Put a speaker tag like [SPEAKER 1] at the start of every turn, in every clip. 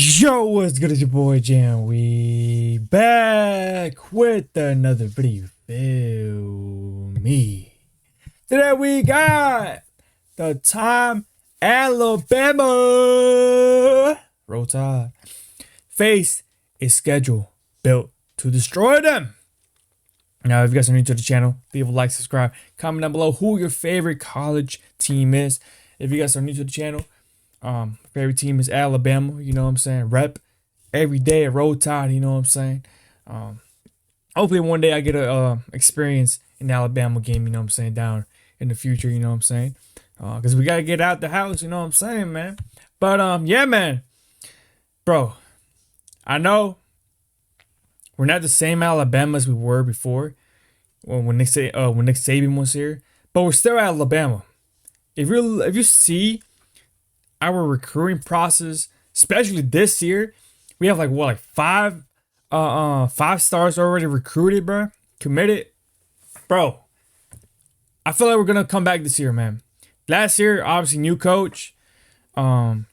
[SPEAKER 1] Yo, what's good? It's your boy Jam. We back with another video. Feel me. Today we got the time Alabama Roll Tide face a schedule built to destroy them. Now, if you guys are new to the channel, leave a like, subscribe, comment down below who your favorite college team is. If you guys are new to the channel, favorite team is Alabama, you know what I'm saying? Rep every day at Roll Tide, you know what I'm saying? Hopefully one day I get a experience in the Alabama game, you know what I'm saying, down in the future, you know what I'm saying? Because we got to get out the house, you know what I'm saying, man? But, yeah, man. Bro, I know we're not the same Alabama as we were before when Nick Saban was here, but we're still Alabama. If you see our recruiting process, especially this year, we have like five stars already recruited, bro, committed, bro. I feel like we're gonna come back this year, man. Last year, obviously, new coach. You know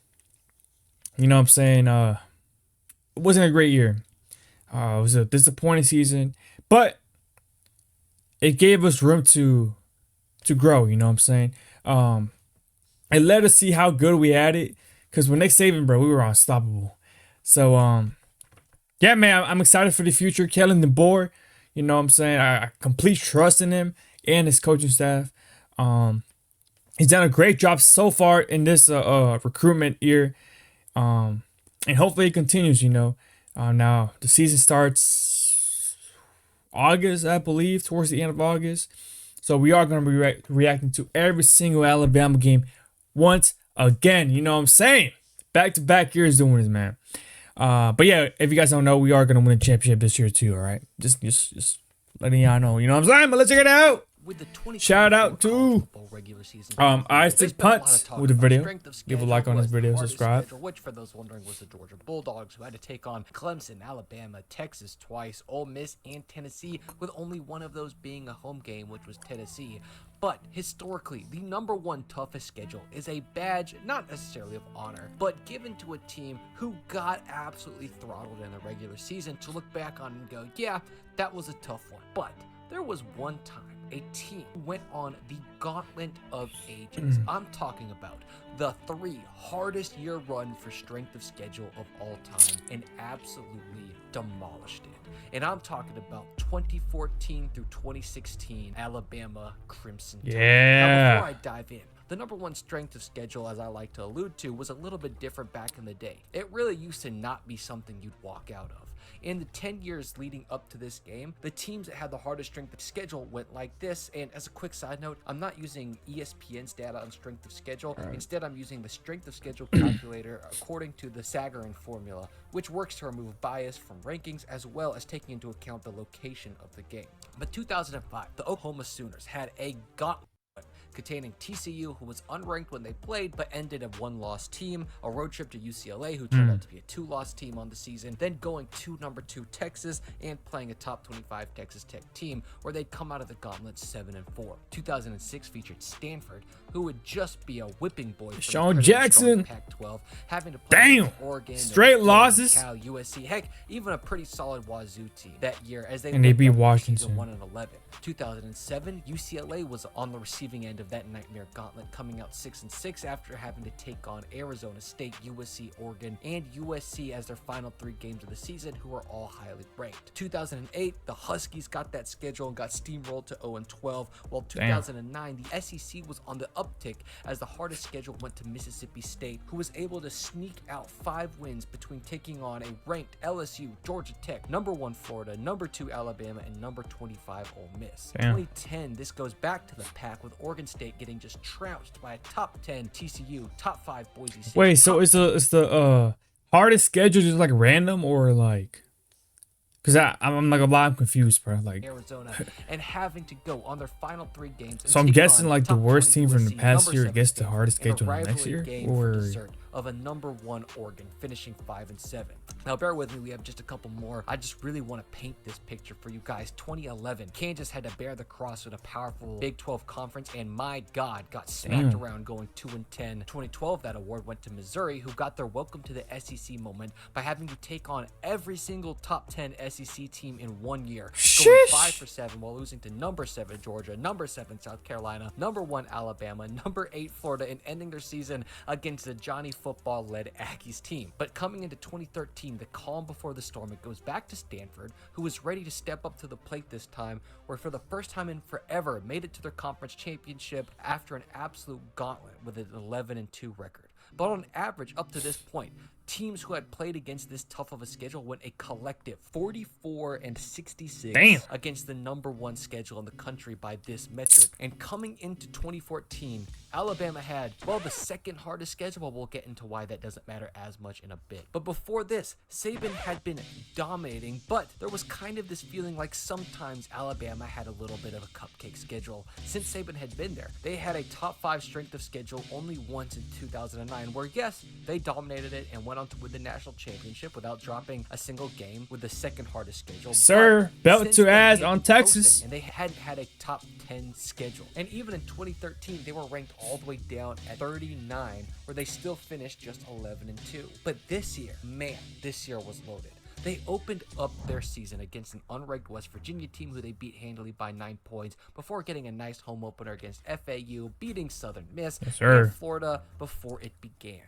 [SPEAKER 1] what I'm saying? It wasn't a great year. It was a disappointing season, but it gave us room to grow. You know what I'm saying? It let us see how good we had it. Because with Nick Saban, bro, we were unstoppable. So, yeah, man, I'm excited for the future. Kellen DeBoer, you know what I'm saying? I complete trust in him and his coaching staff. He's done a great job so far in this recruitment year. And hopefully it continues, you know. Now, the season starts August, I believe, towards the end of August. So we are going to be reacting to every single Alabama game once again. You know what I'm saying? Back-to-back years doing this, man. But yeah, if you guys don't know, we are going to win a championship this year too, all right? Just letting y'all know. You know what I'm saying? But let's check it out. Shout out to Isaac Punts with the video. Give a like on this video, subscribe.
[SPEAKER 2] Which, for those wondering, was the Georgia Bulldogs, who had to take on Clemson, Alabama, Texas twice, Ole Miss, and Tennessee, with only one of those being a home game, which was Tennessee. But historically, the #1 toughest schedule is a badge, not necessarily of honor, but given to a team who got absolutely throttled in the regular season to look back on and go, yeah, that was a tough one. But there was one time a team went on the gauntlet of ages. I'm talking about the 3 hardest year run for strength of schedule of all time and absolutely demolished it. And I'm talking about 2014 through 2016 Alabama Crimson Tide.
[SPEAKER 1] Yeah.
[SPEAKER 2] Now, before I dive in, the #1 strength of schedule, as I like to allude to, was a little bit different back in the day. It really used to not be something you'd walk out of. In the 10 years leading up to this game, the teams that had the hardest strength of schedule went like this. And as a quick side note, I'm not using ESPN's data on strength of schedule. Instead, I'm using the strength of schedule calculator according to the Sagarin formula, which works to remove bias from rankings as well as taking into account the location of the game. But 2005, the Oklahoma Sooners had a gauntlet containing TCU, who was unranked when they played but ended a 1-loss team, a road trip to UCLA, who turned out to be a 2-loss team on the season, then going to #2 Texas and playing a top 25 Texas Tech team where they'd come out of the gauntlet 7-4. 2006 featured Stanford, who would just be a whipping boy from
[SPEAKER 1] Sean Jackson,
[SPEAKER 2] Pac-12, having to play with Oregon,
[SPEAKER 1] straight losses,
[SPEAKER 2] Cal, USC, heck, even a pretty solid Wazoo team that year as they
[SPEAKER 1] beat Washington
[SPEAKER 2] 1-11. 2007, UCLA was on the receiving end of that nightmare gauntlet, coming out 6-6 after having to take on Arizona State, USC, Oregon, and USC as their final 3 games of the season, who are all highly ranked. 2008, the Huskies got that schedule and got steamrolled to 0-12, while 2009, the SEC was on the uptick as the hardest schedule went to Mississippi State, who was able to sneak out 5 wins between taking on a ranked LSU, Georgia Tech, #1 Florida, #2 Alabama, and #25 Ole Miss. 2010, this goes back to the pack with Oregon State getting just trounced by a top 10 TCU, top 5 Boise State.
[SPEAKER 1] Wait, so is the hardest schedule just like random or like? Because I'm like a lot, I'm confused, bro. Like
[SPEAKER 2] Arizona and having to go on their final 3 games.
[SPEAKER 1] So I'm guessing like the worst team from the past year gets the hardest schedule next year, or
[SPEAKER 2] of a #1 Oregon, finishing 5-7. Now, bear with me, we have just a couple more. I just really want to paint this picture for you guys. 2011, Kansas had to bear the cross with a powerful Big 12 conference, and my God, got smacked around going 2-10. 2012, that award went to Missouri, who got their welcome to the SEC moment by having to take on every single top 10 SEC team in 1 year, going 5-7 while losing to number 7 Georgia, number 7 South Carolina, number 1 Alabama, number 8 Florida, and ending their season against the Johnny Football-led Aggies team. But coming into 2013, the calm before the storm, it goes back to Stanford, who was ready to step up to the plate this time, where for the first time in forever made it to their conference championship after an absolute gauntlet with an 11-2 record. But on average, up to this point, teams who had played against this tough of a schedule went a collective 44-66 against the number 1 schedule in the country by this metric. And coming into 2014, Alabama had, well, the second hardest schedule, but we'll get into why that doesn't matter as much in a bit. But before this, Saban had been dominating, but there was kind of this feeling like sometimes Alabama had a little bit of a cupcake schedule. Since Saban had been there, they had a top 5 strength of schedule only once in 2009, where yes, they dominated it and went on to win the national championship without dropping a single game with the second hardest schedule.
[SPEAKER 1] Sir, belt to ass on Texas.
[SPEAKER 2] And they hadn't had a top 10 schedule. And even in 2013, they were ranked all the way down at 39, where they still finished just 11-2. But this year, man, this year was loaded. They opened up their season against an unranked West Virginia team who they beat handily by 9 points before getting a nice home opener against FAU, beating Southern Miss and Florida before it began.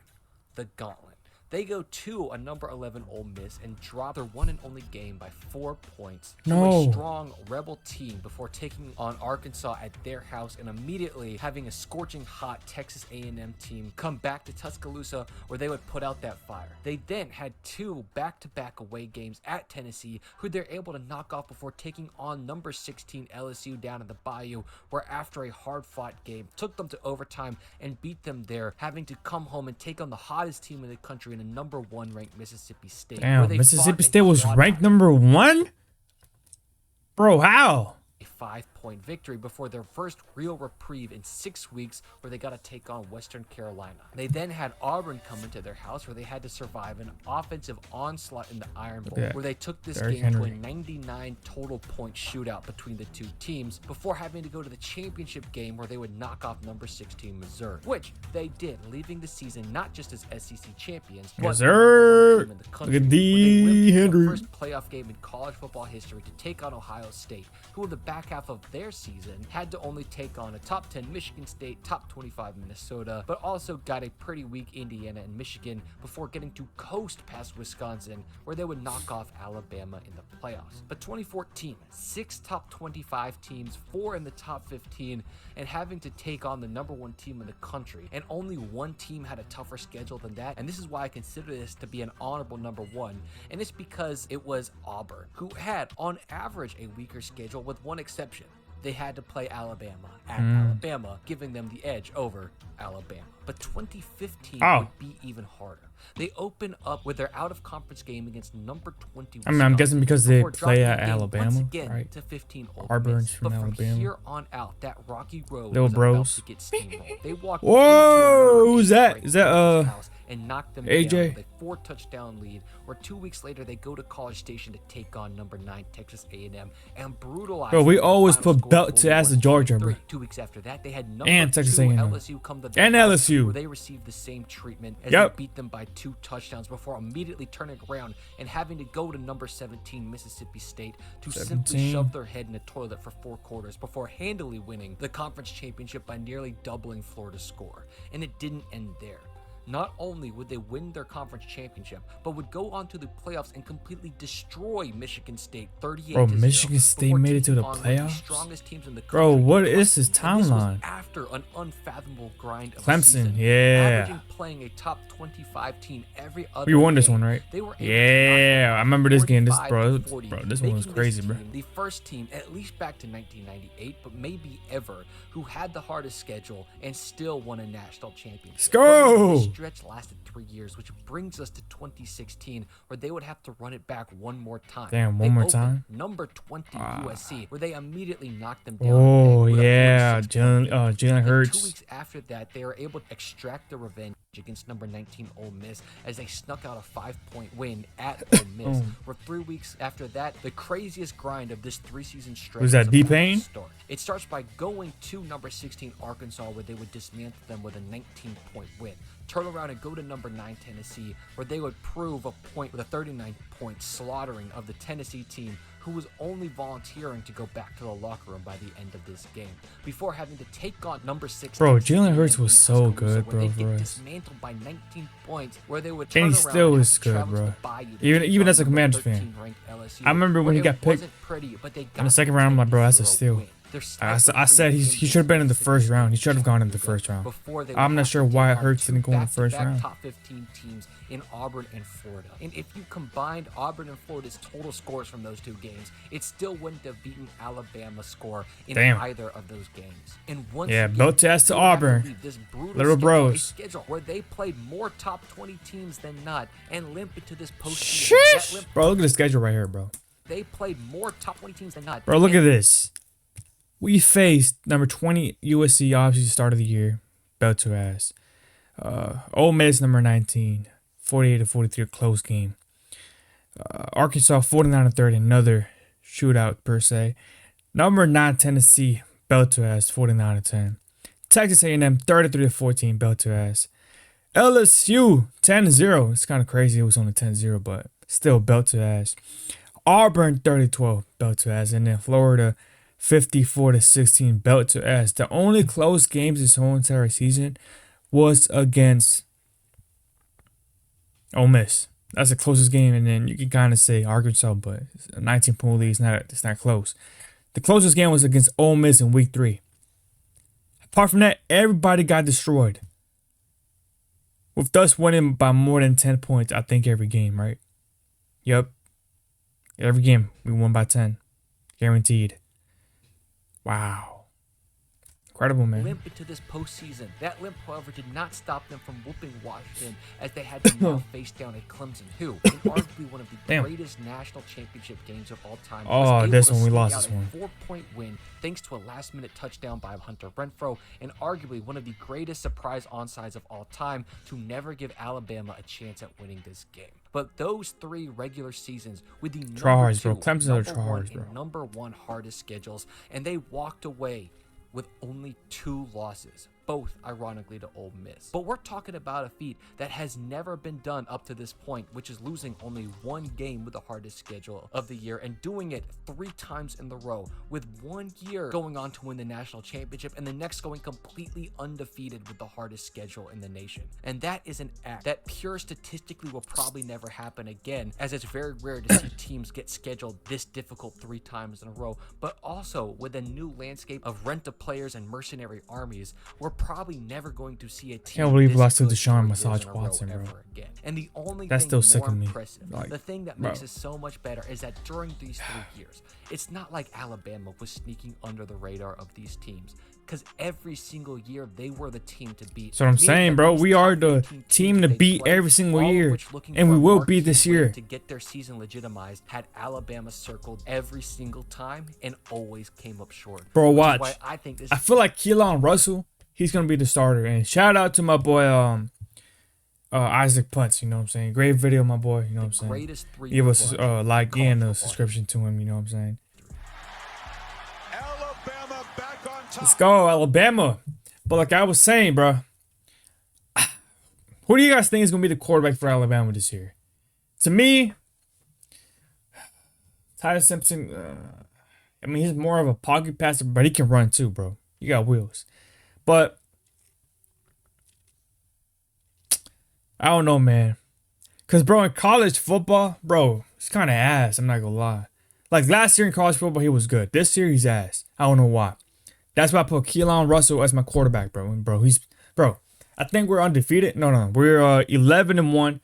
[SPEAKER 2] The gauntlet. They go to a number 11 Ole Miss and drop their one and only game by 4 points to a strong Rebel team before taking on Arkansas at their house and immediately having a scorching hot Texas A&M team come back to Tuscaloosa where they would put out that fire. They then had 2 back-to-back away games at Tennessee, who they're able to knock off before taking on number 16 LSU down in the Bayou, where after a hard-fought game took them to overtime and beat them there, having to come home and take on the hottest team in the country in a number 1 ranked Mississippi State.
[SPEAKER 1] Damn, Mississippi State was ranked number 1? Bro, how?
[SPEAKER 2] A 5-point victory before their first real reprieve in 6 weeks, where they got to take on Western Carolina. They then had Auburn come into their house, where they had to survive an offensive onslaught in the Iron Bowl, where they took this game to a 99 total point shootout between the two teams before having to go to the championship game, where they would knock off number 16 Missouri, which they did, leaving the season not just as SEC champions, but
[SPEAKER 1] yes, sir.
[SPEAKER 2] In the country,
[SPEAKER 1] look at the Henry.
[SPEAKER 2] First playoff game in college football history to take on Ohio State, who in the back half of their season had to only take on a top 10 Michigan State, top 25 Minnesota, but also got a pretty weak Indiana and Michigan before getting to coast past Wisconsin, where they would knock off Alabama in the playoffs. But 2014, 6 top 25 teams, 4 in the top 15, and having to take on the number 1 team in the country, and only 1 team had a tougher schedule than that, and this is why I consider this to be an honorable number 1, and it's because it was Auburn, who had on average a weaker schedule with one exception. They had to play Alabama at Alabama, giving them the edge over Alabama. But 2015 would be even harder. They open up with their out-of-conference game against number 20.
[SPEAKER 1] I mean, I'm guessing because they play at Alabama,
[SPEAKER 2] once again,
[SPEAKER 1] right?
[SPEAKER 2] to 15
[SPEAKER 1] Auburn's
[SPEAKER 2] but
[SPEAKER 1] from Alabama.
[SPEAKER 2] From here on out, that rocky road
[SPEAKER 1] Little
[SPEAKER 2] was
[SPEAKER 1] bros.
[SPEAKER 2] about to get steamrolled. They walked
[SPEAKER 1] Whoa, who's that? Is that
[SPEAKER 2] and knocked them
[SPEAKER 1] AJ?
[SPEAKER 2] down with a 4-touchdown lead, where 2 weeks later they go to College Station to take on number 9 Texas A&M and brutalize.
[SPEAKER 1] Bro, we
[SPEAKER 2] them.
[SPEAKER 1] always
[SPEAKER 2] Final
[SPEAKER 1] put
[SPEAKER 2] score
[SPEAKER 1] belt to ass to Georgia, bro.
[SPEAKER 2] 2 weeks after that, they had number
[SPEAKER 1] And Texas
[SPEAKER 2] 2
[SPEAKER 1] A&M.
[SPEAKER 2] LSU come to their
[SPEAKER 1] And
[SPEAKER 2] house,
[SPEAKER 1] LSU.
[SPEAKER 2] where they received the same treatment as they beat them by 2 touchdowns before immediately turning around and having to go to number 17 Mississippi State to simply shove their head in a toilet for 4 quarters before handily winning the conference championship by nearly doubling Florida's score. And it didn't end there. Not only would they win their conference championship, but would go on to the playoffs and completely destroy Michigan State 38-0.
[SPEAKER 1] Bro, Michigan State made it to the playoffs?
[SPEAKER 2] Strongest teams in the country.
[SPEAKER 1] Bro, what is this
[SPEAKER 2] This
[SPEAKER 1] timeline?
[SPEAKER 2] was after an unfathomable grind of
[SPEAKER 1] Clemson,
[SPEAKER 2] a season,
[SPEAKER 1] yeah.
[SPEAKER 2] averaging playing a top 25 team every other
[SPEAKER 1] We won this
[SPEAKER 2] game.
[SPEAKER 1] one, right?
[SPEAKER 2] They were able to
[SPEAKER 1] Yeah,
[SPEAKER 2] knock
[SPEAKER 1] I remember this game. This
[SPEAKER 2] 45-40,
[SPEAKER 1] this one was
[SPEAKER 2] making
[SPEAKER 1] crazy,
[SPEAKER 2] this
[SPEAKER 1] bro.
[SPEAKER 2] team the first team, at least back to 1998, but maybe ever, who had the hardest schedule and still won a national championship.
[SPEAKER 1] Let's go!
[SPEAKER 2] This stretch lasted 3 years, which brings us to 2016, where they would have to run it back one more time.
[SPEAKER 1] Damn,
[SPEAKER 2] They
[SPEAKER 1] one more
[SPEAKER 2] opened
[SPEAKER 1] time?
[SPEAKER 2] Number 20 USC, where they immediately knocked them down.
[SPEAKER 1] Oh
[SPEAKER 2] with a
[SPEAKER 1] yeah,
[SPEAKER 2] 46-point
[SPEAKER 1] Jalen
[SPEAKER 2] And 2
[SPEAKER 1] Hurts.
[SPEAKER 2] weeks after that, they were able to extract the revenge against number 19 Ole Miss as they snuck out a 5-point win at Ole Miss. Where 3 weeks after that, the craziest grind of this 3-season stretch
[SPEAKER 1] Was that
[SPEAKER 2] about to
[SPEAKER 1] D-Pain?
[SPEAKER 2] start. It starts by going to number 16 Arkansas, where they would dismantle them with a 19-point win. Turn around and go to number 9 Tennessee, where they would prove a point with a 39-point slaughtering of the Tennessee team, who was only volunteering to go back to the locker room by the end of this game, before having to take on number 6.
[SPEAKER 1] Bro,
[SPEAKER 2] Tennessee
[SPEAKER 1] Jalen Hurts
[SPEAKER 2] in
[SPEAKER 1] was so good,
[SPEAKER 2] where
[SPEAKER 1] bro,
[SPEAKER 2] they
[SPEAKER 1] for
[SPEAKER 2] get
[SPEAKER 1] us.
[SPEAKER 2] dismantled by 19 points, where they would
[SPEAKER 1] And
[SPEAKER 2] turn
[SPEAKER 1] he
[SPEAKER 2] around
[SPEAKER 1] still
[SPEAKER 2] and
[SPEAKER 1] was
[SPEAKER 2] have to
[SPEAKER 1] good,
[SPEAKER 2] travel to
[SPEAKER 1] bro.
[SPEAKER 2] the Bayou to
[SPEAKER 1] Even-
[SPEAKER 2] take
[SPEAKER 1] even
[SPEAKER 2] on
[SPEAKER 1] as a
[SPEAKER 2] number
[SPEAKER 1] Commanders fan.
[SPEAKER 2] 13 LSU,
[SPEAKER 1] I remember when
[SPEAKER 2] where
[SPEAKER 1] he
[SPEAKER 2] it
[SPEAKER 1] got picked
[SPEAKER 2] wasn't pretty, but they
[SPEAKER 1] in
[SPEAKER 2] got
[SPEAKER 1] the second round. I'm like, bro, that's a
[SPEAKER 2] 10-0
[SPEAKER 1] steal.
[SPEAKER 2] win. Their
[SPEAKER 1] I said he should have been in the first round. He should have gone in the first round. I'm not sure why Hurts didn't go in the first round.
[SPEAKER 2] Top 15 teams in Auburn and Florida. And if you combined Auburn and Florida's total scores from those two games, it still wouldn't have beaten Alabama's score in
[SPEAKER 1] Damn.
[SPEAKER 2] either of those games. And once
[SPEAKER 1] Yeah,
[SPEAKER 2] again,
[SPEAKER 1] belt to ass to
[SPEAKER 2] you have
[SPEAKER 1] Auburn.
[SPEAKER 2] leave this brutal
[SPEAKER 1] Little
[SPEAKER 2] schedule,
[SPEAKER 1] bros.
[SPEAKER 2] a schedule where they played more top 20 teams than not and limp into this postseason. That
[SPEAKER 1] Sheesh.
[SPEAKER 2] limp-
[SPEAKER 1] Bro, look at the schedule right here, bro.
[SPEAKER 2] They played more top 20 teams than not.
[SPEAKER 1] Bro, look
[SPEAKER 2] And
[SPEAKER 1] at this. We faced number 20 USC, obviously start of the year, belt to ass. Ole Miss number 19, 48-43, a close game. Arkansas 49-30, another shootout per se. Number 9 Tennessee, belt to ass, 49-10. Texas A&M 33-14, belt to ass. LSU 10-0. It's kind of crazy. It was only 10-0, but still belt to ass. Auburn 30-12, belt to ass, and then Florida 54-16, belt to ass. The only close games this whole entire season was against Ole Miss. That's the closest game, and then you can kind of say Arkansas, but it's a 19-point lead. It's not close. The closest game was against Ole Miss in week 3. Apart from that, everybody got destroyed. With us winning by more than 10 points, I think, every game, right? Yep. Every game, we won by 10. Guaranteed. Wow. Incredible, man.
[SPEAKER 2] limp into this postseason. That limp, however, did not stop them from whooping Washington as they had to now face down a Clemson, who, in arguably one of the
[SPEAKER 1] Damn.
[SPEAKER 2] greatest national championship games of all time,
[SPEAKER 1] Oh,
[SPEAKER 2] was able
[SPEAKER 1] this
[SPEAKER 2] to
[SPEAKER 1] one, we
[SPEAKER 2] sneak
[SPEAKER 1] lost
[SPEAKER 2] out
[SPEAKER 1] this
[SPEAKER 2] a
[SPEAKER 1] one.
[SPEAKER 2] 4-point win thanks to a last-minute touchdown by Hunter Renfro, and arguably one of the greatest surprise onsides of all time to never give Alabama a chance at winning this game. But those 3 regular seasons with the number
[SPEAKER 1] Tryhards, bro.
[SPEAKER 2] 2,
[SPEAKER 1] Clemson's are
[SPEAKER 2] number 1,
[SPEAKER 1] tryhards, bro.
[SPEAKER 2] and number 1 hardest schedules, and they walked away with only 2 losses, both ironically to Ole Miss. But we're talking about a feat that has never been done up to this point, which is losing only 1 game with the hardest schedule of the year and doing it 3 times in the row, with 1 year going on to win the national championship and the next going completely undefeated with the hardest schedule in the nation. And that is an act that pure statistically will probably never happen again, as it's very rare to see teams get scheduled this difficult 3 times in a row. But also with a new landscape of rent-a-players and mercenary armies, we're probably never going to see a team
[SPEAKER 1] Can't believe we
[SPEAKER 2] this
[SPEAKER 1] lost to
[SPEAKER 2] good
[SPEAKER 1] Deshaun
[SPEAKER 2] 3
[SPEAKER 1] Massage
[SPEAKER 2] years in a row
[SPEAKER 1] Watson, bro.
[SPEAKER 2] ever again. And the only
[SPEAKER 1] That's
[SPEAKER 2] thing
[SPEAKER 1] still
[SPEAKER 2] more
[SPEAKER 1] sicking me.
[SPEAKER 2] impressive,
[SPEAKER 1] Like,
[SPEAKER 2] the thing that
[SPEAKER 1] bro.
[SPEAKER 2] makes it so much better, is that during these 3 years, it's not like Alabama was sneaking under the radar of these teams, because every single year they were the team to beat.
[SPEAKER 1] That's what I'm
[SPEAKER 2] Meaning
[SPEAKER 1] saying,
[SPEAKER 2] that
[SPEAKER 1] bro.
[SPEAKER 2] these
[SPEAKER 1] We
[SPEAKER 2] top
[SPEAKER 1] are the
[SPEAKER 2] 15
[SPEAKER 1] team
[SPEAKER 2] teams
[SPEAKER 1] to
[SPEAKER 2] they
[SPEAKER 1] beat
[SPEAKER 2] played,
[SPEAKER 1] every single
[SPEAKER 2] all of
[SPEAKER 1] year,
[SPEAKER 2] which looking
[SPEAKER 1] and
[SPEAKER 2] for
[SPEAKER 1] we
[SPEAKER 2] a
[SPEAKER 1] will
[SPEAKER 2] marquee
[SPEAKER 1] beat this
[SPEAKER 2] win
[SPEAKER 1] year.
[SPEAKER 2] to get their season legitimized, had Alabama circled every single time and always came up short.
[SPEAKER 1] Bro,
[SPEAKER 2] Which is
[SPEAKER 1] watch.
[SPEAKER 2] why I think this
[SPEAKER 1] I feel like Keelan Russell, he's gonna be the starter. And shout out to my boy Isaac Putz, you know what I'm saying? Great video, my boy, you know what I'm saying?
[SPEAKER 2] greatest 3
[SPEAKER 1] Give us like
[SPEAKER 2] college
[SPEAKER 1] and a
[SPEAKER 2] football.
[SPEAKER 1] subscription to him, you know what I'm saying?
[SPEAKER 3] Alabama back on top.
[SPEAKER 1] Let's go, Alabama. But like I was saying, bro, who do you guys think is gonna be the quarterback for Alabama this year? To me, Tyler Simpson. I mean, he's more of a pocket passer, but he can run too, bro. You got wheels. But I don't know, man. Cause bro, in college football, bro, it's kind of ass. I'm not gonna lie. Like last year in college football, he was good. This year, he's ass. I don't know why. That's why I put Keelan Russell as my quarterback, bro. And bro, I think we're undefeated. No, we're 11-1.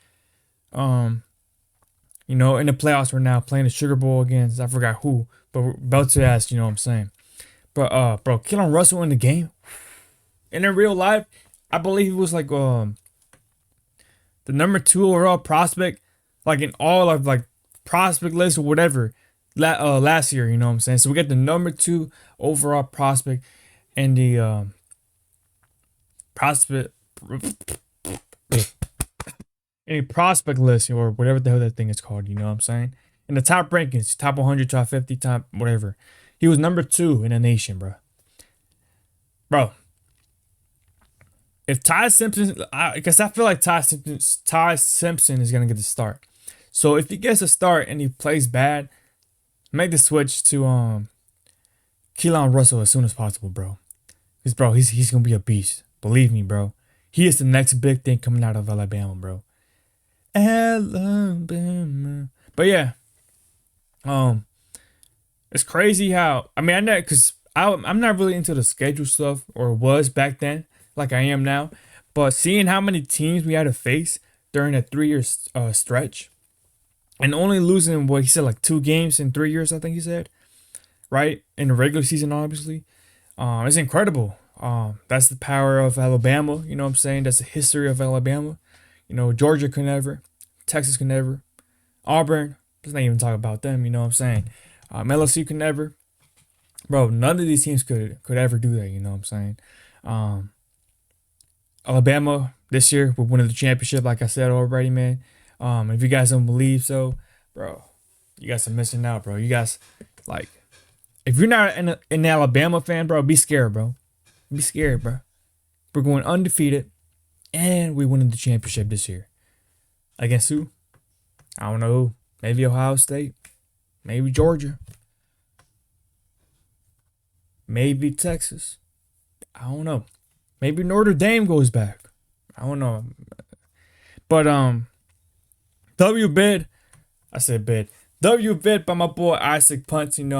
[SPEAKER 1] You know, in the playoffs, we're now playing the Sugar Bowl against I forgot who, but we're belt to ass. You know what I'm saying? But bro, Keelan Russell in the game, and in real life, I believe he was like the number 2 overall prospect, like in all of like prospect lists or whatever, last year. You know what I'm saying? So we got the number 2 overall prospect and the prospect any prospect list or whatever the hell that thing is called. You know what I'm saying? In the top rankings, top 100, top 50, top whatever. He was number 2 in the nation, bro. Bro, if Ty Simpson, because I feel like Ty Simpson is gonna get the start. So if he gets a start and he plays bad, make the switch to Keelan Russell as soon as possible, bro. Because bro, he's gonna be a beast. Believe me, bro. He is the next big thing coming out of Alabama, bro. Alabama. But yeah, it's crazy how I'm not because I'm not really into the schedule stuff or was back then like I am now. But seeing how many teams we had to face during a 3-year stretch and only losing what he said like 2 games in 3 years, I think he said, right, in the regular season, obviously, it's incredible. That's the power of Alabama. You know what I'm saying? That's the history of Alabama. You know, Georgia could never, Texas could never, Auburn. Let's not even talk about them. You know what I'm saying? LSU could never. Bro, none of these teams could ever do that. You know what I'm saying? Alabama this year will win the championship, like I said already, man. If you guys don't believe so, bro, you guys are missing out, bro. You guys, like, if you're not an Alabama fan, bro, be scared, bro. Be scared, bro. We're going undefeated, and we winning the championship this year. Against who? I don't know who. Maybe Ohio State. Maybe Georgia. Maybe Texas. I don't know. Maybe Notre Dame goes back. I don't know. But W bid. I said bid. W bid by my boy Isaac Punts, you know.